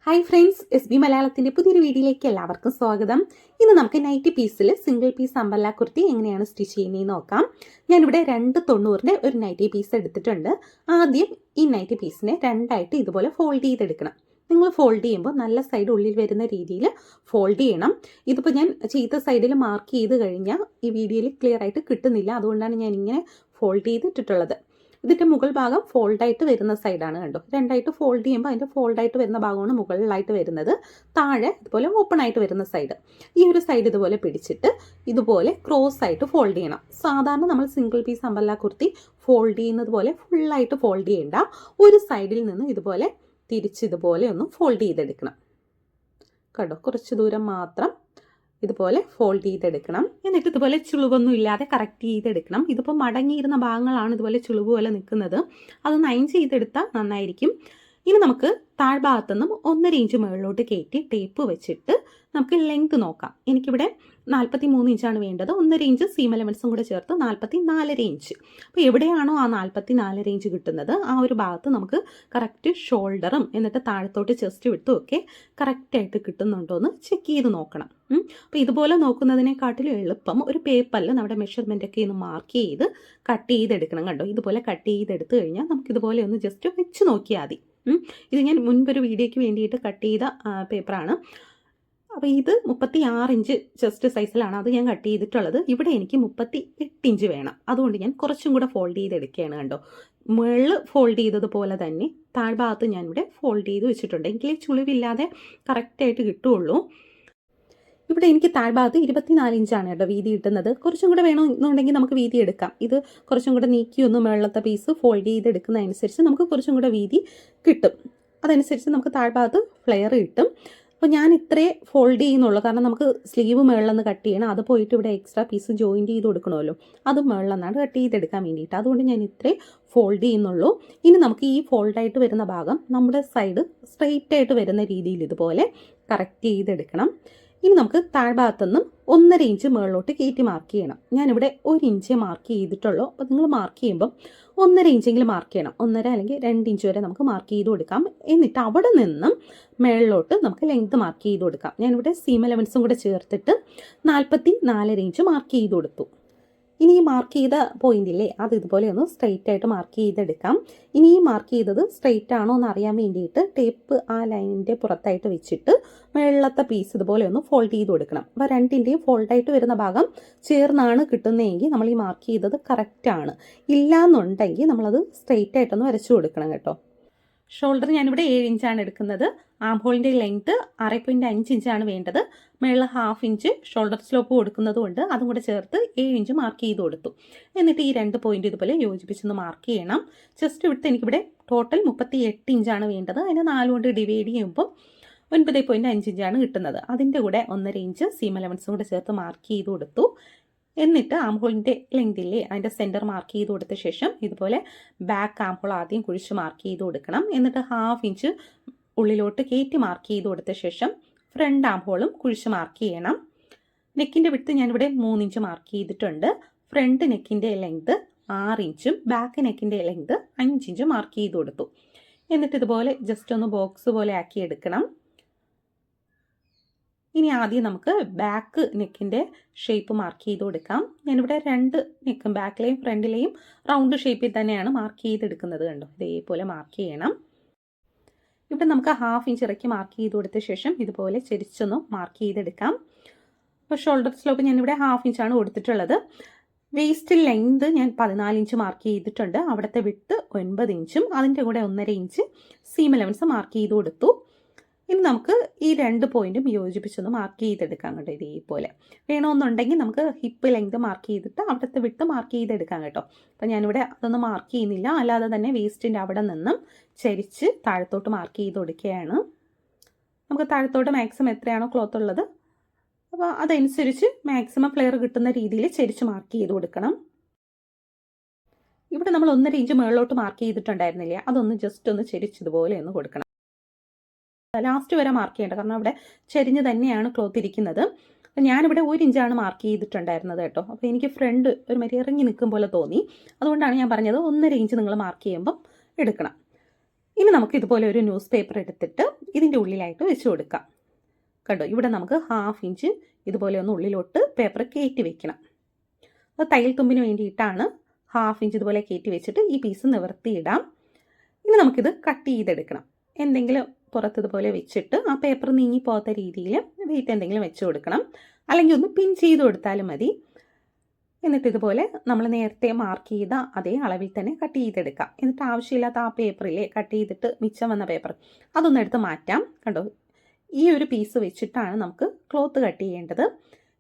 Hi friends, SB മലയാളത്തിൻ്റെ പുതിയൊരു വീഡിയോയിലേക്ക് എല്ലാവർക്കും സ്വാഗതം. ഇന്ന് നമുക്ക് നൈറ്റി പീസിൽ സിംഗിൾ പീസ് അമ്പർല കുർത്തി എങ്ങനെയാണ് സ്റ്റിച്ച് ചെയ്യുന്നതെന്ന് നോക്കാം. ഞാനിവിടെ 290 ഒരു നൈറ്റി പീസ് എടുത്തിട്ടുണ്ട്. ആദ്യം ഈ നൈറ്റി പീസിനെ രണ്ടായിട്ട് ഇതുപോലെ ഫോൾഡ് ചെയ്തെടുക്കണം. നിങ്ങൾ ഫോൾഡ് ചെയ്യുമ്പോൾ നല്ല സൈഡ് ഉള്ളിൽ വരുന്ന രീതിയിൽ ഫോൾഡ് ചെയ്യണം. ഇതിപ്പോൾ ഞാൻ ചീത്ത സൈഡിൽ മാർക്ക് ചെയ്ത് കഴിഞ്ഞാൽ ഈ വീഡിയോയിൽ ക്ലിയർ ആയിട്ട് കിട്ടുന്നില്ല. അതുകൊണ്ടാണ് ഞാൻ ഇങ്ങനെ ഫോൾഡ് ചെയ്തിട്ടുള്ളത്. ഇതിൻ്റെ മുകൾ ഭാഗം ഫോൾഡായിട്ട് വരുന്ന സൈഡാണ്, കണ്ടോ. രണ്ടായിട്ട് ഫോൾഡ് ചെയ്യുമ്പോൾ അതിൻ്റെ ഫോൾഡായിട്ട് വരുന്ന ഭാഗമാണ് മുകളിലായിട്ട് വരുന്നത്. താഴെ ഇതുപോലെ ഓപ്പൺ ആയിട്ട് വരുന്ന സൈഡ്. ഈ ഒരു സൈഡ് ഇതുപോലെ പിടിച്ചിട്ട് ഇതുപോലെ ക്രോസ് ആയിട്ട് ഫോൾഡ് ചെയ്യണം. സാധാരണ നമ്മൾ single piece umbrella kurti fold ചെയ്യുന്നത് പോലെ ഫുള്ളായിട്ട് ഫോൾഡ് ചെയ്യേണ്ട. ഒരു സൈഡിൽ നിന്ന് ഇതുപോലെ തിരിച്ചിതുപോലെ ഒന്ന് ഫോൾഡ് ചെയ്തെടുക്കണം. കണ്ടോ, കുറച്ച് ദൂരം മാത്രം ഇതുപോലെ ഫോൾഡ് ചെയ്തെടുക്കണം. എന്നിട്ട് ഇതുപോലെ ചുളിവൊന്നും ഇല്ലാതെ കറക്റ്റ് ചെയ്തെടുക്കണം. ഇതിപ്പോൾ മടങ്ങിയിരുന്ന ഭാഗങ്ങളാണ് ഇതുപോലെ ചുളിവ് പോലെ നിൽക്കുന്നത്. അതൊന്ന് അയൺ ചെയ്തെടുത്താൽ നന്നായിരിക്കും. ഇനി നമുക്ക് താഴ്ഭാഗത്തുനിന്നും 1.5 ഇഞ്ച് മുകളിലോട്ട് കയറ്റി ടേപ്പ് വെച്ചിട്ട് നമുക്ക് ലെങ്ത് നോക്കാം. എനിക്കിവിടെ 43 ഇഞ്ചാണ് വേണ്ടത്. 1.5 ഇഞ്ച് സീം എലമെൻസും കൂടെ ചേർത്ത് 44.5 ഇഞ്ച്. അപ്പോൾ എവിടെയാണോ ആ 44 ഇഞ്ച് കിട്ടുന്നത് ആ ഒരു ഭാഗത്ത് നമുക്ക് കറക്റ്റ് ഷോൾഡറും എന്നിട്ട് താഴത്തോട്ട് ചെസ്റ്റ് വിട്ടും ഒക്കെ കറക്റ്റായിട്ട് കിട്ടുന്നുണ്ടോ എന്ന് ചെക്ക് ചെയ്ത് നോക്കണം. അപ്പോൾ ഇതുപോലെ നോക്കുന്നതിനെക്കാട്ടിലും എളുപ്പം ഒരു പേപ്പറിൽ നമ്മുടെ മെഷർമെൻ്റ് ഒക്കെ ഒന്ന് മാർക്ക് ചെയ്ത് കട്ട് ചെയ്തെടുക്കണം. കണ്ടോ, ഇതുപോലെ കട്ട് ചെയ്തെടുത്ത് കഴിഞ്ഞാൽ നമുക്കിതുപോലെ ഒന്ന് ജസ്റ്റ് വെച്ച് നോക്കിയാൽ മതി. ഇത് ഞാൻ മുൻപൊരു വീഡിയോയ്ക്ക് വേണ്ടിയിട്ട് കട്ട് ചെയ്ത പേപ്പറാണ്. അപ്പോൾ ഇത് 36 ഇഞ്ച് ചെസ്റ്റ് സൈസിലാണ് അത് ഞാൻ കട്ട് ചെയ്തിട്ടുള്ളത്. ഇവിടെ എനിക്ക് 38 ഇഞ്ച് വേണം. അതുകൊണ്ട് ഞാൻ കുറച്ചും കൂടെ ഫോൾഡ് ചെയ്തെടുക്കുകയാണ്. കണ്ടോ, മുകളിൽ ഫോൾഡ് ചെയ്തതുപോലെ തന്നെ താഴ്ഭാഗത്ത് ഞാനിവിടെ ഫോൾഡ് ചെയ്ത് വെച്ചിട്ടുണ്ട്. എങ്കിലേ ചുളിവില്ലാതെ കറക്റ്റായിട്ട് കിട്ടുകയുള്ളൂ. ഇവിടെ എനിക്ക് താഴ്ഭാഗത്ത് 24 ഇഞ്ചാണ് കേട്ടോ വീതി കിട്ടുന്നത്. കുറച്ചും കൂടെ വേണമെന്നുണ്ടെങ്കിൽ നമുക്ക് വീതി എടുക്കാം. ഇത് കുറച്ചും കൂടെ നീക്കിയൊന്ന് മുകളിലത്തെ പീസ് ഫോൾഡ് ചെയ്തെടുക്കുന്നതനുസരിച്ച് നമുക്ക് കുറച്ചും കൂടെ വീതി കിട്ടും. അതനുസരിച്ച് നമുക്ക് താഴ്ഭാഗത്ത് ഫ്ലെയർ കിട്ടും. അപ്പോൾ ഞാൻ ഇത്രേ ഫോൾഡ് ചെയ്യുന്നുള്ളൂ. കാരണം നമുക്ക് സ്ലീവ് മുകളിലൊന്ന് കട്ട് ചെയ്യണം. അത് പോയിട്ട് ഇവിടെ എക്സ്ട്രാ പീസ് ജോയിൻറ്റ് ചെയ്ത് കൊടുക്കണമല്ലോ. അത് മുകളിലൊന്നാണ് കട്ട് ചെയ്തെടുക്കാൻ വേണ്ടിയിട്ട്. അതുകൊണ്ട് ഞാൻ ഇത്രേ ഫോൾഡ് ചെയ്യുന്നുള്ളൂ. ഇനി നമുക്ക് ഈ ഫോൾഡായിട്ട് വരുന്ന ഭാഗം നമ്മുടെ സൈഡ് സ്ട്രെയിറ്റ് ആയിട്ട് വരുന്ന രീതിയിൽ ഇതുപോലെ കറക്റ്റ് ചെയ്തെടുക്കണം. ഇനി നമുക്ക് താഴ്ഭാഗത്തുനിന്നും 1.5 ഇഞ്ച് മുകളിലോട്ട് കയറ്റി മാർക്ക് ചെയ്യണം. ഞാനിവിടെ 1 ഇഞ്ച് മാർക്ക് ചെയ്തിട്ടുള്ളൂ. അപ്പോൾ നിങ്ങൾ മാർക്ക് ചെയ്യുമ്പം 1.5 ഇഞ്ചെങ്കിലും മാർക്ക് ചെയ്യണം. 1.5 അല്ലെങ്കിൽ 2 ഇഞ്ച് വരെ നമുക്ക് മാർക്ക് ചെയ്ത് കൊടുക്കാം. എന്നിട്ട് അവിടെ നിന്നും മുകളിലോട്ട് നമുക്ക് ലെങ്ത് മാർക്ക് ചെയ്ത് കൊടുക്കാം. ഞാനിവിടെ സീം എലമെൻസും കൂടെ ചേർത്തിട്ട് 44 ഇഞ്ച് മാർക്ക് ചെയ്ത് കൊടുത്തു. ഇനി ഈ മാർക്ക് ചെയ്ത പോയിന്റില്ലേ, അത് ഇതുപോലെ ഒന്ന് സ്ട്രെയിറ്റ് ആയിട്ട് മാർക്ക് ചെയ്തെടുക്കാം. ഇനി ഈ മാർക്ക് ചെയ്തത് സ്ട്രെയിറ്റ് ആണോ എന്ന് അറിയാൻ വേണ്ടിയിട്ട് ടേപ്പ് ആ ലൈനിൻ്റെ പുറത്തായിട്ട് വെച്ചിട്ട് വെള്ളത്തെ പീസ് ഇതുപോലെ ഒന്ന് ഫോൾഡ് ചെയ്ത് കൊടുക്കണം. അപ്പോൾ രണ്ടിൻ്റെയും ഫോൾഡായിട്ട് വരുന്ന ഭാഗം ചേർന്നാണ് കിട്ടുന്നതെങ്കിൽ നമ്മൾ ഈ മാർക്ക് ചെയ്തത് കറക്റ്റാണ്. ഇല്ലയെന്നുണ്ടെങ്കിൽ നമ്മളത് സ്ട്രെയിറ്റ് ആയിട്ടൊന്ന് വരച്ചു കൊടുക്കണം കേട്ടോ. ഷോൾഡർ ഞാനിവിടെ 7 ഇഞ്ചാണ് എടുക്കുന്നത്. ആം ഹോളിൻ്റെ ലെങ്ത്ത് 6.5 ഇഞ്ചാണ് വേണ്ടത്. മേളിൽ 1/2 ഇഞ്ച് ഷോൾഡർ സ്ലോപ്പ് കൊടുക്കുന്നത് കൊണ്ട് അതും കൂടെ ചേർത്ത് 7 ഇഞ്ച് മാർക്ക് ചെയ്ത് കൊടുത്തു. എന്നിട്ട് ഈ 2 പോയിന്റ് ഇതുപോലെ യോജിപ്പിച്ചൊന്ന് മാർക്ക് ചെയ്യണം. ജസ്റ്റ് വിട്ട് എനിക്കിവിടെ ടോട്ടൽ 38 ഇഞ്ചാണ് വേണ്ടത്. അതിന് 4 കൊണ്ട് ഡിവൈഡ് ചെയ്യുമ്പോൾ 9.5 ഇഞ്ചാണ് കിട്ടുന്നത്. അതിൻ്റെ കൂടെ 1.5 ഇഞ്ച് സീം എലമെൻസും കൂടെ ചേർത്ത് മാർക്ക് ചെയ്ത് കൊടുത്തു. എന്നിട്ട് ആം ഹോളിൻ്റെ ലെങ്തില്ലേ അതിൻ്റെ സെൻറ്റർ മാർക്ക് ചെയ്ത് കൊടുത്ത ശേഷം ഇതുപോലെ ബാക്ക് ആം ഹോൾ ആദ്യം കുഴിച്ച് മാർക്ക് ചെയ്ത് കൊടുക്കണം. എന്നിട്ട് 1/2 ഇഞ്ച് ഉള്ളിലോട്ട് കയറ്റി മാർക്ക് ചെയ്ത് കൊടുത്ത ശേഷം ഫ്രണ്ട് ആം ഹോളും കുഴിച്ച് മാർക്ക് ചെയ്യണം. നെക്കിൻ്റെ വിട്ത് ഞാനിവിടെ 3 ഇഞ്ച് മാർക്ക് ചെയ്തിട്ടുണ്ട്. ഫ്രണ്ട് നെക്കിൻ്റെ ലെങ്ത് 6 ഇഞ്ചും ബാക്ക് നെക്കിൻ്റെ ലെങ്ത് 5 ഇഞ്ചും മാർക്ക് ചെയ്ത് കൊടുത്തു. എന്നിട്ട് ഇതുപോലെ ജസ്റ്റ് ഒന്ന് ബോക്സ് പോലെ ആക്കി എടുക്കണം. ഇനി ആദ്യം നമുക്ക് ബാക്ക് നെക്കിൻ്റെ ഷേപ്പ് മാർക്ക് ചെയ്ത് കൊടുക്കാം. ഞാനിവിടെ 2 നെക്കും ബാക്കിലെയും ഫ്രണ്ടിലെയും റൗണ്ട് ഷേപ്പിൽ തന്നെയാണ് മാർക്ക് ചെയ്തെടുക്കുന്നത്. കണ്ടോ, ഇതേപോലെ മാർക്ക് ചെയ്യണം. ഇവിടെ നമുക്ക് 1/2 ഇഞ്ച് ഇറക്കി മാർക്ക് ചെയ്ത് കൊടുത്ത ശേഷം ഇതുപോലെ ചെരിച്ചൊന്ന് മാർക്ക് ചെയ്തെടുക്കാം. അപ്പോൾ ഷോൾഡർ സ്ലോപ്പ് ഞാനിവിടെ 1/2 ഇഞ്ചാണ് കൊടുത്തിട്ടുള്ളത്. വേസ്റ്റ് ലെങ്ത് ഞാൻ 14 ഇഞ്ച് മാർക്ക് ചെയ്തിട്ടുണ്ട്. അവിടുത്തെ വിട്ട് 9 ഇഞ്ചും അതിൻ്റെ കൂടെ 1.5 ഇഞ്ച് സീം എലമെൻസ് മാർക്ക് ചെയ്ത് കൊടുത്തു. ഇനി നമുക്ക് ഈ 2 പോയിന്റും യോജിപ്പിച്ചൊന്ന് മാർക്ക് ചെയ്തെടുക്കാം കേട്ടോ. ഇതേപോലെ വേണമെന്നുണ്ടെങ്കിൽ നമുക്ക് ഹിപ്പ് ലെങ്ത് മാർക്ക് ചെയ്തിട്ട് അവിടുത്തെ വിട്ട് മാർക്ക് ചെയ്തെടുക്കാം കേട്ടോ. അപ്പം ഞാനിവിടെ അതൊന്നും മാർക്ക് ചെയ്യുന്നില്ല. അല്ലാതെ തന്നെ വേസ്റ്റിൻ്റെ അവിടെ നിന്നും ചരിച്ച് താഴത്തോട്ട് മാർക്ക് ചെയ്ത് കൊടുക്കുകയാണ്. നമുക്ക് താഴത്തോട്ട് മാക്സിമം എത്രയാണോ ക്ലോത്ത് ഉള്ളത് അപ്പോൾ അതനുസരിച്ച് മാക്സിമം ഫ്ലെയർ കിട്ടുന്ന രീതിയിൽ ചരിച്ച് മാർക്ക് ചെയ്ത് കൊടുക്കണം. ഇവിടെ നമ്മൾ 1.5 ഇഞ്ച് മുകളിലോട്ട് മാർക്ക് ചെയ്തിട്ടുണ്ടായിരുന്നില്ലേ, അതൊന്ന് ജസ്റ്റ് ഒന്ന് ചരിച്ചതുപോലെ ഒന്ന് കൊടുക്കണം. ലാസ്റ്റ് വരെ മാർക്ക് ചെയ്യേണ്ട, കാരണം അവിടെ ചെരിഞ്ഞ് തന്നെയാണ് ക്ലോത്ത് ഇരിക്കുന്നത്. അപ്പോൾ ഞാനിവിടെ 1 ഇഞ്ചാണ് മാർക്ക് ചെയ്തിട്ടുണ്ടായിരുന്നത് കേട്ടോ. അപ്പോൾ എനിക്ക് ഫ്രണ്ട് ഒരു മരി ഇറങ്ങി നിൽക്കും പോലെ തോന്നി. അതുകൊണ്ടാണ് ഞാൻ പറഞ്ഞത് 1.5 ഇഞ്ച് നിങ്ങൾ മാർക്ക് ചെയ്യുമ്പം എടുക്കണം. ഇനി നമുക്ക് ഇതുപോലെ ഒരു ന്യൂസ് പേപ്പർ എടുത്തിട്ട് ഇതിൻ്റെ ഉള്ളിലായിട്ട് വെച്ച് കൊടുക്കാം. കണ്ടോ, ഇവിടെ നമുക്ക് 1/2 ഇഞ്ച് ഇതുപോലെ ഒന്ന് ഉള്ളിലോട്ട് പേപ്പർ കയറ്റി വെക്കണം. അത് തയ്യൽ തുമ്പിന് വേണ്ടിയിട്ടാണ് 1/2 ഇഞ്ച് ഇതുപോലെ കയറ്റി വെച്ചിട്ട് ഈ പീസ് നിവർത്തിയിടാം. ഇനി നമുക്കിത് കട്ട് ചെയ്തെടുക്കണം. എന്തെങ്കിലും പുറത്ത് ഇതുപോലെ വെച്ചിട്ട് ആ പേപ്പർ നീങ്ങി പോകാത്ത രീതിയിൽ വെയിറ്റ് എന്തെങ്കിലും വെച്ച് കൊടുക്കണം. അല്ലെങ്കിൽ ഒന്ന് പിൻ ചെയ്ത് കൊടുത്താലും മതി. എന്നിട്ട് ഇതുപോലെ നമ്മൾ നേരത്തെ മാർക്ക് ചെയ്ത അതേ അളവിൽ തന്നെ കട്ട് ചെയ്തെടുക്കാം. എന്നിട്ട് ആവശ്യമില്ലാത്ത ആ പേപ്പറിലെ കട്ട് ചെയ്തിട്ട് മിച്ചം വന്ന പേപ്പർ അതൊന്നും എടുത്ത് മാറ്റാം. കണ്ടോ, ഈ ഒരു പീസ് വെച്ചിട്ടാണ് നമുക്ക് ക്ലോത്ത് കട്ട് ചെയ്യേണ്ടത്.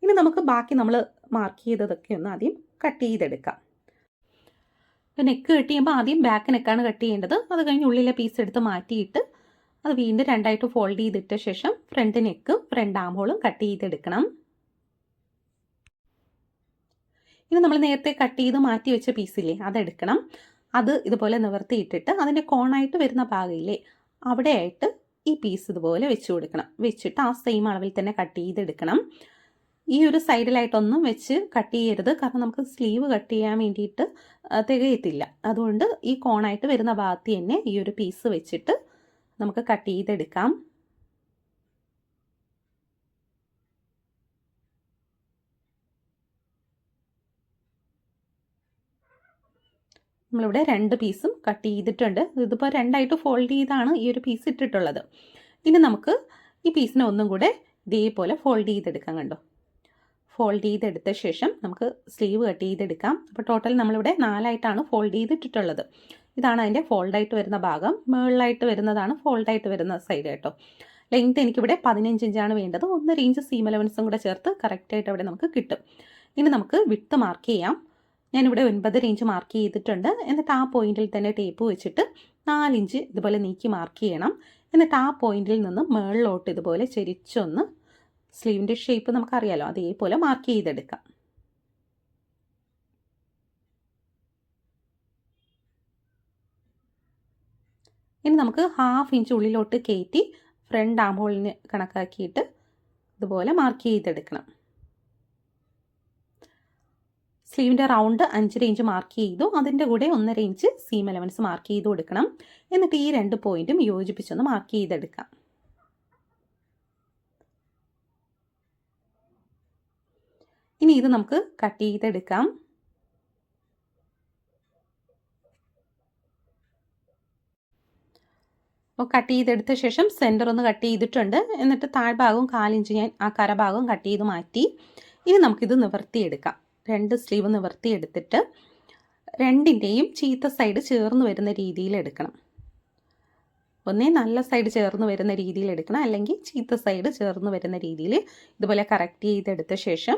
ഇനി നമുക്ക് ബാക്കി നമ്മൾ മാർക്ക് ചെയ്തതൊക്കെ ഒന്ന് ആദ്യം കട്ട് ചെയ്തെടുക്കാം. നെക്ക് കട്ട് ചെയ്യുമ്പോൾ ആദ്യം ബാക്ക് നെക്കാണ് കട്ട് ചെയ്യേണ്ടത്. അത് കഴിഞ്ഞ് ഉള്ളിലെ പീസ് എടുത്ത് മാറ്റിയിട്ട് അത് വീണ്ടും രണ്ടായിട്ട് ഫോൾഡ് ചെയ്തിട്ട ശേഷം ഫ്രണ്ട് നെക്കും ഫ്രണ്ട് ആം ഹോളും കട്ട് ചെയ്തെടുക്കണം. ഇനി നമ്മൾ നേരത്തെ കട്ട് ചെയ്ത് മാറ്റി വെച്ച പീസില്ലേ, അതെടുക്കണം. അത് ഇതുപോലെ നിവർത്തിയിട്ടിട്ട് അതിൻ്റെ കോണായിട്ട് വരുന്ന ഭാഗമില്ലേ, അവിടെയായിട്ട് ഈ പീസ് ഇതുപോലെ വെച്ച് കൊടുക്കണം. വെച്ചിട്ട് ആ സെയിം അളവിൽ തന്നെ കട്ട് ചെയ്തെടുക്കണം. ഈ ഒരു സൈഡിലായിട്ടൊന്നും വെച്ച് കട്ട് ചെയ്യരുത്, കാരണം നമുക്ക് സ്ലീവ് കട്ട് ചെയ്യാൻ വേണ്ടിയിട്ട് തികയത്തില്ല. അതുകൊണ്ട് ഈ കോണായിട്ട് വരുന്ന ഭാഗത്ത് തന്നെ ഈ ഒരു പീസ് വെച്ചിട്ട് നമുക്ക് കട്ട് ചെയ്തെടുക്കാം. നമ്മളിവിടെ 2 പീസും കട്ട് ചെയ്തിട്ടുണ്ട്. ഇതിപ്പോൾ 2ആയിട്ട് ഫോൾഡ് ചെയ്താണ് ഈ ഒരു പീസ് ഇട്ടിട്ടുള്ളത്. ഇനി നമുക്ക് ഈ പീസിനെ ഒന്നും കൂടെ ഇതേപോലെ ഫോൾഡ് ചെയ്തെടുക്കാം. കണ്ടോ, ഫോൾഡ് ചെയ്തെടുത്ത ശേഷം നമുക്ക് സ്ലീവ് കട്ട് ചെയ്തെടുക്കാം. അപ്പോൾ ടോട്ടൽ നമ്മളിവിടെ 4ആയിട്ടാണ് ഫോൾഡ് ചെയ്തിട്ടുള്ളത്. ഇതാണ് അതിൻ്റെ ഫോൾഡായിട്ട് വരുന്ന ഭാഗം. മുകളിലായിട്ട് വരുന്നതാണ് ഫോൾഡായിട്ട് വരുന്ന സൈഡ് കേട്ടോ. ലെങ്ത് എനിക്കിവിടെ 15 ഇഞ്ചാണ് വേണ്ടത്. 1.5 ഇഞ്ച് സീം അലവൻസും കൂടെ ചേർത്ത് കറക്റ്റായിട്ട് അവിടെ നമുക്ക് കിട്ടും. ഇനി നമുക്ക് വിഡ്ത്ത് മാർക്ക് ചെയ്യാം. ഞാനിവിടെ 9.5 ഇഞ്ച് മാർക്ക് ചെയ്തിട്ടുണ്ട്. എന്നിട്ട് ആ പോയിന്റിൽ തന്നെ ടേപ്പ് വെച്ചിട്ട് 4 ഇഞ്ച് ഇതുപോലെ നീക്കി മാർക്ക് ചെയ്യണം. എന്നിട്ട് ആ പോയിന്റിൽ നിന്ന് മുകളിലോട്ട് ഇതുപോലെ ചെരിച്ചൊന്ന് സ്ലീവിൻ്റെ ഷേപ്പ് നമുക്കറിയാലോ, അതേപോലെ മാർക്ക് ചെയ്തെടുക്കാം. ഇനി നമുക്ക് 1/2 ഇഞ്ച് ഉള്ളിലോട്ട് കയറ്റി ഫ്രണ്ട് ആം ഹോളിന് കണക്കാക്കിയിട്ട് ഇതുപോലെ മാർക്ക് ചെയ്തെടുക്കണം. സ്ലീവിൻ്റെ റൗണ്ട് 5.5 ഇഞ്ച് മാർക്ക് ചെയ്തു. അതിൻ്റെ കൂടെ 1.5 ഇഞ്ച് സീം അലവൻസ് മാർക്ക് ചെയ്ത് കൊടുക്കണം. എന്നിട്ട് ഈ 2 പോയിന്റും യോജിപ്പിച്ചൊന്ന് മാർക്ക് ചെയ്തെടുക്കാം. ഇനി ഇത് നമുക്ക് കട്ട് ചെയ്തെടുക്കാം. അപ്പോൾ കട്ട് ചെയ്തെടുത്ത ശേഷം സെൻറ്റർ ഒന്ന് കട്ട് ചെയ്തിട്ടുണ്ട്. എന്നിട്ട് താഴ്ഭാഗവും 1/4 ഇഞ്ച് ഞാൻ ആ കരഭാഗവും കട്ട് ചെയ്ത് മാറ്റി. ഇനി നമുക്കിത് നിവർത്തിയെടുക്കാം. 2 സ്ലീവ് നിവർത്തിയെടുത്തിട്ട് രണ്ടിൻ്റെയും ചീത്ത സൈഡ് ചേർന്ന് വരുന്ന രീതിയിൽ എടുക്കണം. ഒന്നേ നല്ല സൈഡ് ചേർന്ന് വരുന്ന രീതിയിൽ എടുക്കണം, അല്ലെങ്കിൽ ചീത്ത സൈഡ് ചേർന്ന് വരുന്ന രീതിയിൽ ഇതുപോലെ കറക്റ്റ് ചെയ്തെടുത്ത ശേഷം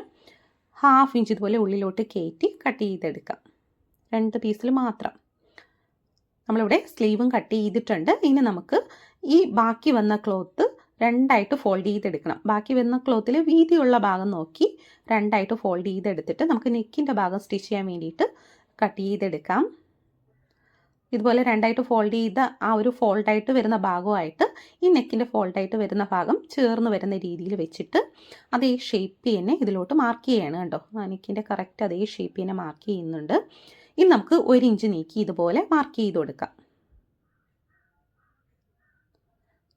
1/2 ഇഞ്ച് ഇതുപോലെ ഉള്ളിലോട്ട് കയറ്റി കട്ട് ചെയ്തെടുക്കാം. 2 പീസിൽ മാത്രം. നമ്മളിവിടെ സ്ലീവും കട്ട് ചെയ്തിട്ടുണ്ട്. ഇനി നമുക്ക് ഈ ബാക്കി വന്ന ക്ലോത്ത് 2ആയിട്ട് ഫോൾഡ് ചെയ്തെടുക്കണം. ബാക്കി വന്ന ക്ലോത്തിൽ വീതിയുള്ള ഭാഗം നോക്കി 2ആയിട്ട് ഫോൾഡ് ചെയ്തെടുത്തിട്ട് നമുക്ക് നെക്കിൻ്റെ ഭാഗം സ്റ്റിച്ച് ചെയ്യാൻ വേണ്ടിയിട്ട് കട്ട് ചെയ്തെടുക്കാം. ഇതുപോലെ 2ആയിട്ട് ഫോൾഡ് ചെയ്ത ആ ഒരു ഫോൾഡായിട്ട് വരുന്ന ഭാഗമായിട്ട് ഈ നെക്കിൻ്റെ ഫോൾഡായിട്ട് വരുന്ന ഭാഗം ചേർന്ന് വരുന്ന രീതിയിൽ വെച്ചിട്ട് അതേ ഷേപ്പ് തന്നെ ഇതിലോട്ട് മാർക്ക് ചെയ്യണം. കണ്ടോ, ആ നെക്കിൻ്റെ കറക്റ്റ് അതേ ഷേപ്പ് തന്നെ മാർക്ക് ചെയ്യുന്നുണ്ട്. ഇനി നമുക്ക് 1 ഇഞ്ച് നീക്കി ഇതുപോലെ മാർക്ക് ചെയ്ത് കൊടുക്കാം.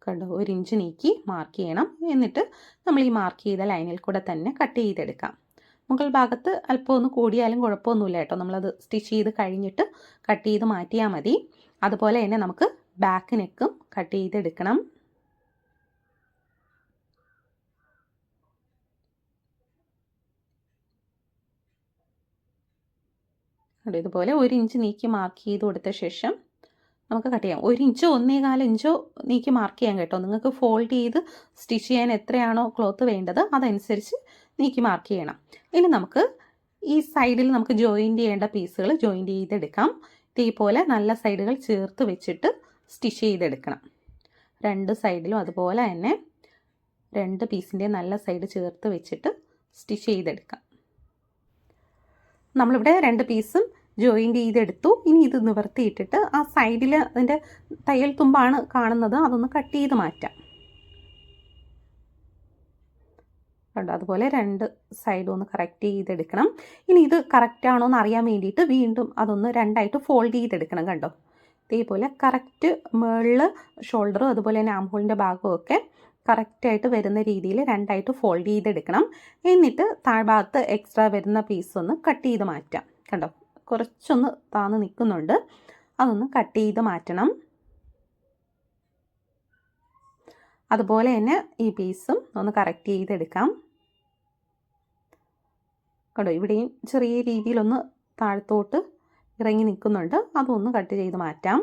കണ്ടോ, 1 ഇഞ്ച് നീക്കി മാർക്ക് ചെയ്യണം. എന്നിട്ട് നമ്മൾ ഈ മാർക്ക് ചെയ്ത ലൈനിൽ കൂടെ തന്നെ കട്ട് ചെയ്തെടുക്കാം. മുകൾ ഭാഗത്ത് അല്പം ഒന്ന് കൂടിയാലും കുഴപ്പമൊന്നുമില്ല കേട്ടോ. നമ്മളത് സ്റ്റിച്ച് ചെയ്ത് കഴിഞ്ഞിട്ട് കട്ട് ചെയ്ത് മാറ്റിയാൽ മതി. അതുപോലെ തന്നെ നമുക്ക് ബാക്ക് നെക്കും കട്ട് ചെയ്തെടുക്കണം. ഇതുപോലെ 1 ഇഞ്ച് നീക്കി മാർക്ക് ചെയ്ത് കൊടുത്ത ശേഷം നമുക്ക് കട്ട് ചെയ്യാം. 1 ഇഞ്ചോ 1.25 ഇഞ്ചോ നീക്കി മാർക്ക് ചെയ്യാം കേട്ടോ. നിങ്ങൾക്ക് ഫോൾഡ് ചെയ്ത് സ്റ്റിച്ച് ചെയ്യാൻ എത്രയാണോ ക്ലോത്ത് വേണ്ടത് അതനുസരിച്ച് നീക്കി മാർക്ക് ചെയ്യണം. ഇനി നമുക്ക് ഈ സൈഡിൽ നമുക്ക് ജോയിൻറ്റ് ചെയ്യേണ്ട പീസുകൾ ജോയിൻറ്റ് ചെയ്തെടുക്കാം. ഇതേപോലെ നല്ല സൈഡുകൾ ചേർത്ത് വെച്ചിട്ട് സ്റ്റിച്ച് ചെയ്തെടുക്കണം. 2 സൈഡിലും അതുപോലെ തന്നെ 2 പീസിൻ്റെ നല്ല സൈഡ് ചേർത്ത് വെച്ചിട്ട് സ്റ്റിച്ച് ചെയ്തെടുക്കാം. നമ്മളിവിടെ 2 പീസും ജോയിൻറ്റ് ചെയ്തെടുത്തു. ഇനി ഇത് നിവർത്തിയിട്ടിട്ട് ആ സൈഡിൽ അതിൻ്റെ തയ്യൽ തുമ്പാണ് കാണുന്നത്, അതൊന്ന് കട്ട് ചെയ്ത് മാറ്റാം. കണ്ടോ, അതുപോലെ 2 സൈഡും ഒന്ന് കറക്റ്റ് ചെയ്തെടുക്കണം. ഇനി ഇത് കറക്റ്റ് ആണോ എന്ന് അറിയാൻ വേണ്ടിയിട്ട് വീണ്ടും അതൊന്ന് 2ആയിട്ട് ഫോൾഡ് ചെയ്തെടുക്കണം. കണ്ടോ, ഇതേപോലെ കറക്റ്റ് മുകളിൽ ഷോൾഡറും അതുപോലെ തന്നെ ആം ഹോളിൻ്റെ ഭാഗവും ഒക്കെ കറക്റ്റായിട്ട് വരുന്ന രീതിയിൽ രണ്ടായിട്ട് ഫോൾഡ് ചെയ്തെടുക്കണം. എന്നിട്ട് താഴ്ഭാഗത്ത് എക്സ്ട്രാ വരുന്ന പീസ് ഒന്ന് കട്ട് ചെയ്ത് മാറ്റാം. കണ്ടോ, കുറച്ചൊന്ന് താന്ന് നിൽക്കുന്നുണ്ട്, അതൊന്ന് കട്ട് ചെയ്ത് മാറ്റണം. അതുപോലെ തന്നെ ഈ പീസും ഒന്ന് കറക്റ്റ് ചെയ്തെടുക്കാം. കണ്ടോ, ഇവിടെയും ചെറിയ രീതിയിലൊന്ന് താഴത്തോട്ട് ഇറങ്ങി നിൽക്കുന്നുണ്ട്, അതൊന്ന് കട്ട് ചെയ്ത് മാറ്റാം.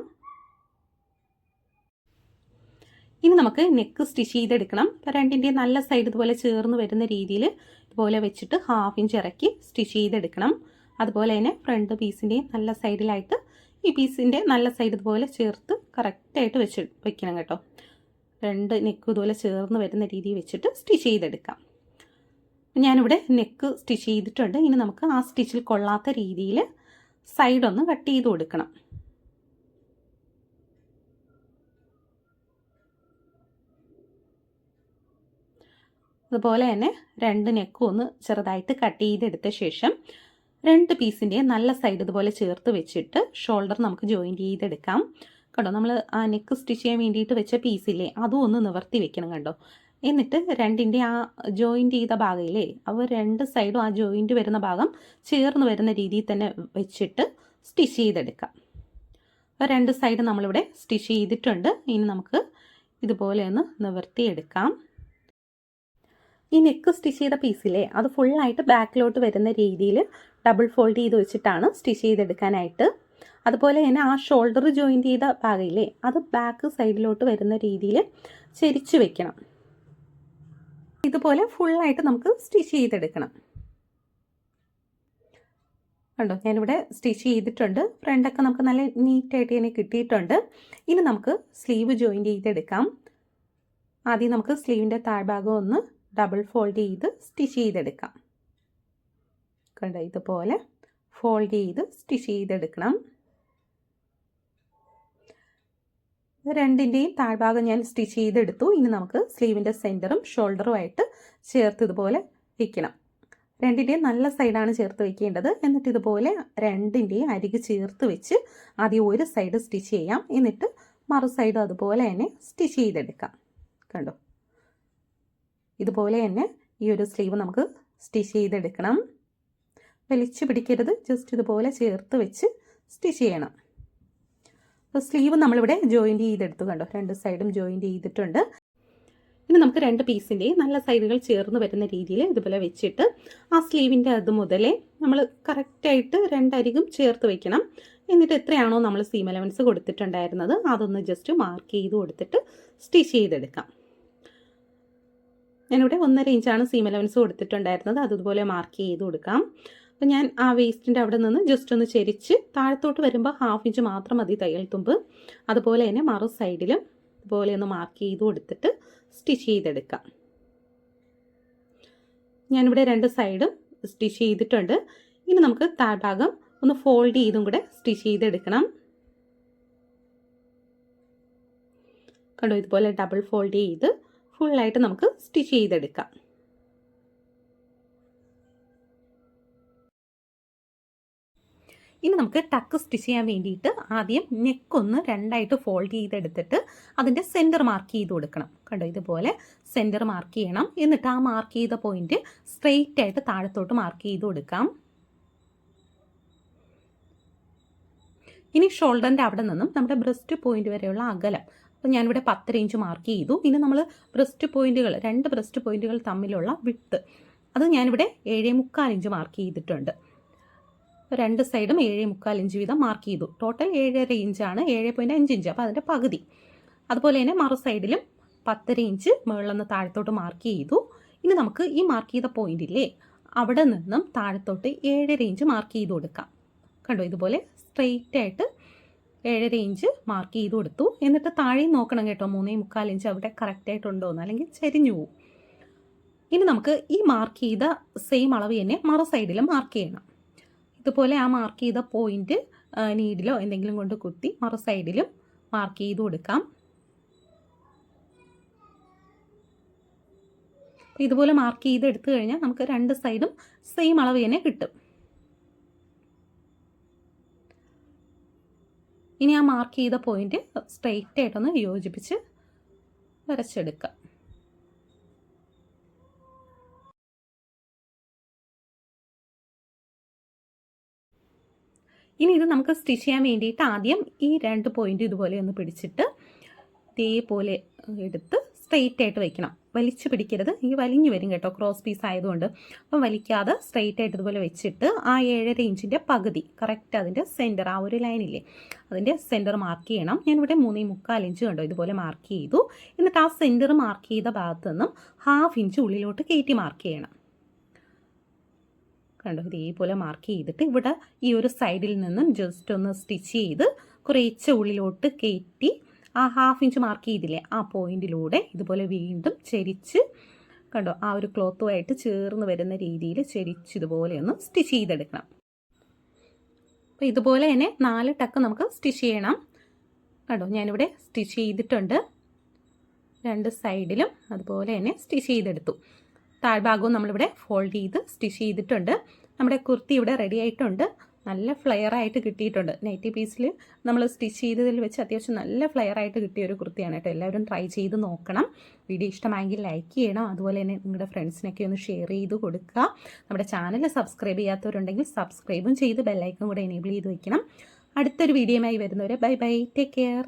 ഇനി നമുക്ക് നെക്ക് സ്റ്റിച്ച് ചെയ്തെടുക്കണം. അപ്പോൾ രണ്ടിൻ്റെ നല്ല സൈഡ് ഇതുപോലെ ചേർന്ന് വരുന്ന രീതിയിൽ ഇതുപോലെ വെച്ചിട്ട് 1/2 ഇഞ്ച് ഇറക്കി സ്റ്റിച്ച് ചെയ്തെടുക്കണം. അതുപോലെ തന്നെ ഫ്രണ്ട് പീസിൻ്റെയും നല്ല സൈഡിലായിട്ട് ഈ പീസിൻ്റെ നല്ല സൈഡ് ഇതുപോലെ ചേർത്ത് കറക്റ്റായിട്ട് വെക്കണം കേട്ടോ. രണ്ട് നെക്ക് ഇതുപോലെ ചേർന്ന് വരുന്ന രീതിയിൽ വെച്ചിട്ട് സ്റ്റിച്ച് ചെയ്തെടുക്കാം. ഞാനിവിടെ നെക്ക് സ്റ്റിച്ച് ചെയ്തിട്ടുണ്ട്. ഇനി നമുക്ക് ആ സ്റ്റിച്ചിൽ കൊള്ളാത്ത രീതിയിൽ സൈഡൊന്ന് കട്ട് ചെയ്ത് കൊടുക്കണം. അതുപോലെ തന്നെ രണ്ട് നെക്കും ഒന്ന് ചെറുതായിട്ട് കട്ട് ചെയ്തെടുത്ത ശേഷം രണ്ട് പീസിൻ്റെ നല്ല സൈഡ് ഇതുപോലെ ചേർത്ത് വെച്ചിട്ട് ഷോൾഡർ നമുക്ക് ജോയിൻറ്റ് ചെയ്തെടുക്കാം. കണ്ടോ, നമ്മൾ ആ നെക്ക് സ്റ്റിച്ച് ചെയ്യാൻ വേണ്ടിയിട്ട് വെച്ച പീസില്ലേ, അതും ഒന്ന് നിവർത്തി വെക്കണം. കണ്ടോ, എന്നിട്ട് രണ്ടിൻ്റെ ആ ജോയിൻറ്റ് ചെയ്ത ഭാഗമില്ലേ, അവ രണ്ട് സൈഡും ആ ജോയിൻറ്റ് വരുന്ന ഭാഗം ചേർന്ന് വരുന്ന രീതിയിൽ തന്നെ വെച്ചിട്ട് സ്റ്റിച്ച് ചെയ്തെടുക്കാം. അപ്പോൾ രണ്ട് സൈഡ് നമ്മളിവിടെ സ്റ്റിച്ച് ചെയ്തിട്ടുണ്ട്. ഇനി നമുക്ക് ഇതുപോലെ ഒന്ന് നിവർത്തിയെടുക്കാം. ഈ നെക്ക് സ്റ്റിച്ച് ചെയ്ത പീസിലെ അത് ഫുള്ളായിട്ട് ബാക്കിലോട്ട് വരുന്ന രീതിയിൽ ഡബിൾ ഫോൾഡ് ചെയ്ത് വെച്ചിട്ടാണ് സ്റ്റിച്ച് ചെയ്തെടുക്കാനായിട്ട്. അതുപോലെ തന്നെ ആ ഷോൾഡർ ജോയിൻറ്റ് ചെയ്ത ഭാഗമില്ലേ, അത് ബാക്ക് സൈഡിലോട്ട് വരുന്ന രീതിയിൽ ചെരിച്ച് വെക്കണം. ഇതുപോലെ ഫുള്ളായിട്ട് നമുക്ക് സ്റ്റിച്ച് ചെയ്തെടുക്കണം. കണ്ടോ, ഞാനിവിടെ സ്റ്റിച്ച് ചെയ്തിട്ടുണ്ട്. ഫ്രണ്ടൊക്കെ നമുക്ക് നല്ല നീറ്റായിട്ട് തന്നെ കിട്ടിയിട്ടുണ്ട്. ഇനി നമുക്ക് സ്ലീവ് ജോയിൻറ്റ് ചെയ്തെടുക്കാം. ആദ്യം നമുക്ക് സ്ലീവിൻ്റെ താഴ്ഭാഗം ഒന്ന് ഡബിൾ ഫോൾഡ് ചെയ്ത് സ്റ്റിച്ച് ചെയ്തെടുക്കാം. കണ്ടോ, ഇതുപോലെ ഫോൾഡ് ചെയ്ത് സ്റ്റിച്ച് ചെയ്തെടുക്കണം. രണ്ടിൻ്റെയും താഴ്ഭാഗം ഞാൻ സ്റ്റിച്ച് ചെയ്തെടുത്തു. ഇനി നമുക്ക് സ്ലീവിൻ്റെ സെൻറ്ററും ഷോൾഡറുമായിട്ട് ചേർത്ത് ഇതുപോലെ വയ്ക്കണം. രണ്ടിൻ്റെയും നല്ല സൈഡാണ് ചേർത്ത് വെക്കേണ്ടത്. എന്നിട്ട് ഇതുപോലെ രണ്ടിൻ്റെയും അരികെ ചേർത്ത് വെച്ച് ആദ്യം ഒരു സൈഡ് സ്റ്റിച്ച് ചെയ്യാം. എന്നിട്ട് മറു സൈഡ് അതുപോലെ തന്നെ സ്റ്റിച്ച് ചെയ്തെടുക്കാം. കണ്ടോ, ഇതുപോലെ തന്നെ ഈ ഒരു സ്ലീവ് നമുക്ക് സ്റ്റിച്ച് ചെയ്തെടുക്കണം. വലിച്ചു പിടിക്കരുത്, ജസ്റ്റ് ഇതുപോലെ ചേർത്ത് വെച്ച് സ്റ്റിച്ച് ചെയ്യണം. സ്ലീവ് നമ്മളിവിടെ ജോയിൻറ്റ് ചെയ്തെടുത്തു. കണ്ടോ, രണ്ട് സൈഡും ജോയിൻറ്റ് ചെയ്തിട്ടുണ്ട്. ഇനി നമുക്ക് രണ്ട് പീസിൻ്റെയും നല്ല സൈഡുകൾ ചേർന്ന് വരുന്ന രീതിയിൽ ഇതുപോലെ വെച്ചിട്ട് ആ സ്ലീവിൻ്റെ അത് മുതലേ നമ്മൾ കറക്റ്റായിട്ട് രണ്ടരികും ചേർത്ത് വെക്കണം. എന്നിട്ട് എത്രയാണോ നമ്മൾ സീം അലവൻസ് കൊടുത്തിട്ടുണ്ടായിരുന്നത് അതൊന്ന് ജസ്റ്റ് മാർക്ക് ചെയ്ത് കൊടുത്തിട്ട് സ്റ്റിച്ച് ചെയ്തെടുക്കാം. ഞാനിവിടെ 1.5 ഇഞ്ചാണ് സീം അലവൻസ് കൊടുത്തിട്ടുണ്ടായിരുന്നത്, അതുപോലെ മാർക്ക് ചെയ്ത് കൊടുക്കാം. അപ്പോൾ ഞാൻ ആ വേസ്റ്റിൻ്റെ അവിടെ നിന്ന് ജസ്റ്റ് ഒന്ന് ചെരിച്ച് താഴത്തോട്ട് വരുമ്പോൾ 1/2 ഇഞ്ച് മാത്രം മതി തയ്യൽ തുമ്പ്. അതുപോലെ തന്നെ മറു സൈഡിലും ഇതുപോലെ ഒന്ന് മാർക്ക് ചെയ്ത് കൊടുത്തിട്ട് സ്റ്റിച്ച് ചെയ്തെടുക്കാം. ഞാനിവിടെ രണ്ട് സൈഡും സ്റ്റിച്ച് ചെയ്തിട്ടുണ്ട്. ഇനി നമുക്ക് താഴ്ഭാഗം ഒന്ന് ഫോൾഡ് ചെയ്തും കൂടെ സ്റ്റിച്ച് ചെയ്തെടുക്കണം. കണ്ടോ, ഇതുപോലെ ഡബിൾ ഫോൾഡ് ചെയ്ത് ഫുള്ളായിട്ട് നമുക്ക് സ്റ്റിച്ച് ചെയ്തെടുക്കാം. ഇനി നമുക്ക് ടക്ക് സ്റ്റിച്ച് ചെയ്യാൻ വേണ്ടിയിട്ട് ആദ്യം നെക്കൊന്ന് രണ്ടായിട്ട് ഫോൾഡ് ചെയ്തെടുത്തിട്ട് അതിൻ്റെ സെൻറ്റർ മാർക്ക് ചെയ്ത് കൊടുക്കണം. കണ്ടോ, ഇതുപോലെ സെൻറ്റർ മാർക്ക് ചെയ്യണം. എന്നിട്ട് ആ മാർക്ക് ചെയ്ത പോയിന്റ് സ്ട്രെയിറ്റ് ആയിട്ട് താഴത്തോട്ട് മാർക്ക് ചെയ്ത് കൊടുക്കാം. ഇനി ഷോൾഡറിൻ്റെ അവിടെ നിന്നും നമ്മുടെ ബ്രസ്റ്റ് പോയിന്റ് വരെയുള്ള അകലം, അപ്പോൾ ഞാനിവിടെ 10 ഇഞ്ച് മാർക്ക് ചെയ്തു. ഇനി നമ്മൾ ബ്രസ്റ്റ് പോയിന്റുകൾ, രണ്ട് ബ്രസ്റ്റ് പോയിന്റുകൾ തമ്മിലുള്ള വിഡ്ത്ത് അത് ഞാനിവിടെ 7.25 ഇഞ്ച് മാർക്ക് ചെയ്തിട്ടുണ്ട്. രണ്ട് സൈഡും 7.25 ഇഞ്ച് വീതം മാർക്ക് ചെയ്തു. ടോട്ടൽ 7.5 ഇഞ്ചാണ്, 7.5 ഇഞ്ച്, അപ്പോൾ അതിൻ്റെ പകുതി. അതുപോലെ തന്നെ മറു സൈഡിലും 10 ഇഞ്ച് മുകളിൽ നിന്ന് താഴത്തോട്ട് മാർക്ക് ചെയ്തു. ഇനി നമുക്ക് ഈ മാർക്ക് ചെയ്ത പോയിന്റില്ലേ, അവിടെ നിന്നും താഴത്തോട്ട് 7.5 ഇഞ്ച് മാർക്ക് ചെയ്ത് കൊടുക്കാം. കണ്ടോ, ഇതുപോലെ സ്ട്രെയിറ്റ് ആയിട്ട് 7.5 ഇഞ്ച് മാർക്ക് ചെയ്ത് കൊടുത്തു. എന്നിട്ട് താഴെ നോക്കണം കേട്ടോ, 3.25 ഇഞ്ച് അവിടെ കറക്റ്റായിട്ടുണ്ടോ എന്ന്, അല്ലെങ്കിൽ ചെരിഞ്ഞു പോവും. ഇനി നമുക്ക് ഈ മാർക്ക് ചെയ്ത സെയിം അളവ് തന്നെ മറു സൈഡിലും മാർക്ക് ചെയ്യണം. ഇതുപോലെ ആ മാർക്ക് ചെയ്ത പോയിന്റ് നീഡിലോ എന്തെങ്കിലും കൊണ്ട് കുത്തി മറു സൈഡിലും മാർക്ക് ചെയ്ത് കൊടുക്കാം. ഇതുപോലെ മാർക്ക് ചെയ്ത് എടുത്തു കഴിഞ്ഞാൽ നമുക്ക് രണ്ട് സൈഡും സെയിം അളവ് തന്നെ കിട്ടും. ഇനി ആ മാർക്ക് ചെയ്ത പോയിന്റ് സ്ട്രെയിറ്റ് ആയിട്ടൊന്ന് യോജിപ്പിച്ച് വരച്ചെടുക്കുക. ഇനി ഇത് നമുക്ക് സ്റ്റിച്ച് ചെയ്യാൻ വേണ്ടിയിട്ട് ആദ്യം ഈ 2 പോയിന്റ് ഇതുപോലെ ഒന്ന് പിടിച്ചിട്ട് ഇതേപോലെ എടുത്ത് സ്ട്രെയിറ്റ് ആയിട്ട് വെക്കണം. വലിച്ചു പിടിക്കരുത്, ഈ വലിഞ്ഞു വരും കേട്ടോ, ക്രോസ് പീസ് ആയതുകൊണ്ട്. അപ്പം വലിക്കാതെ സ്ട്രെയിറ്റ് ആയിട്ട് ഇതുപോലെ വെച്ചിട്ട് ആ 7.5 ഇഞ്ചിൻ്റെ പകുതി കറക്റ്റ് അതിൻ്റെ സെൻറ്റർ, ആ ഒരു ലൈനില്ലേ അതിൻ്റെ സെൻറ്റർ മാർക്ക് ചെയ്യണം. ഞാനിവിടെ 3.25 ഇഞ്ച് കണ്ടോ ഇതുപോലെ മാർക്ക് ചെയ്തു. എന്നിട്ട് ആ സെൻറ്റർ മാർക്ക് ചെയ്ത ഭാഗത്തു നിന്നും 1/2 ഇഞ്ച് ഉള്ളിലോട്ട് കയറ്റി മാർക്ക് ചെയ്യണം. കണ്ടോ ഇതേപോലെ മാർക്ക് ചെയ്തിട്ട് ഇവിടെ ഈ ഒരു സൈഡിൽ നിന്നും ജസ്റ്റ് ഒന്ന് സ്റ്റിച്ച് ചെയ്ത് കുറേശ്ശെ ഉള്ളിലോട്ട് കയറ്റി ആ 1/2 ഇഞ്ച് മാർക്ക് ചെയ്തില്ലേ ആ പോയിന്റിലൂടെ ഇതുപോലെ വീണ്ടും ചെരിച്ച് കണ്ടോ ആ ഒരു ക്ലോത്തുമായിട്ട് ചേർന്ന് വരുന്ന രീതിയിൽ ചെരിച്ച് ഇതുപോലെ ഒന്ന് സ്റ്റിച്ച് ചെയ്തെടുക്കണം. അപ്പോൾ ഇതുപോലെ തന്നെ 4 ടക്ക് നമുക്ക് സ്റ്റിച്ച് ചെയ്യണം. കണ്ടോ ഞാനിവിടെ സ്റ്റിച്ച് ചെയ്തിട്ടുണ്ട്. 2 സൈഡിലും അതുപോലെ തന്നെ സ്റ്റിച്ച് ചെയ്തെടുത്തു. താഴ്ഭാഗവും നമ്മളിവിടെ ഫോൾഡ് ചെയ്ത് സ്റ്റിച്ച് ചെയ്തിട്ടുണ്ട്. നമ്മുടെ കുർത്തി ഇവിടെ റെഡി ആയിട്ടുണ്ട്. നല്ല ഫ്ലെയർ ആയിട്ട് കിട്ടിയിട്ടുണ്ട്. നൈറ്റി പീസിൽ നമ്മൾ സ്റ്റിച്ച് ചെയ്തതിൽ വെച്ച് അത്യാവശ്യം നല്ല ഫ്ലെയർ ആയിട്ട് കിട്ടിയ ഒരു കുർത്തിയാണ് കേട്ടോ. എല്ലാവരും ട്രൈ ചെയ്ത് നോക്കണം. വീഡിയോ ഇഷ്ടമായെങ്കിൽ ലൈക്ക് ചെയ്യണം. അതുപോലെ തന്നെ നിങ്ങളുടെ ഫ്രണ്ട്സിനൊക്കെ ഒന്ന് ഷെയർ ചെയ്ത് കൊടുക്കുക. നമ്മുടെ ചാനൽ സബ്സ്ക്രൈബ് ചെയ്യാത്തവരുണ്ടെങ്കിൽ സബ്സ്ക്രൈബും ചെയ്ത് ബെല്ലൈക്കൺ കൂടെ എനേബിൾ ചെയ്ത് വയ്ക്കണം. അടുത്തൊരു വീഡിയോയുമായി വരുന്നവരെ ബൈ ബൈ, ടേക്ക് കെയർ.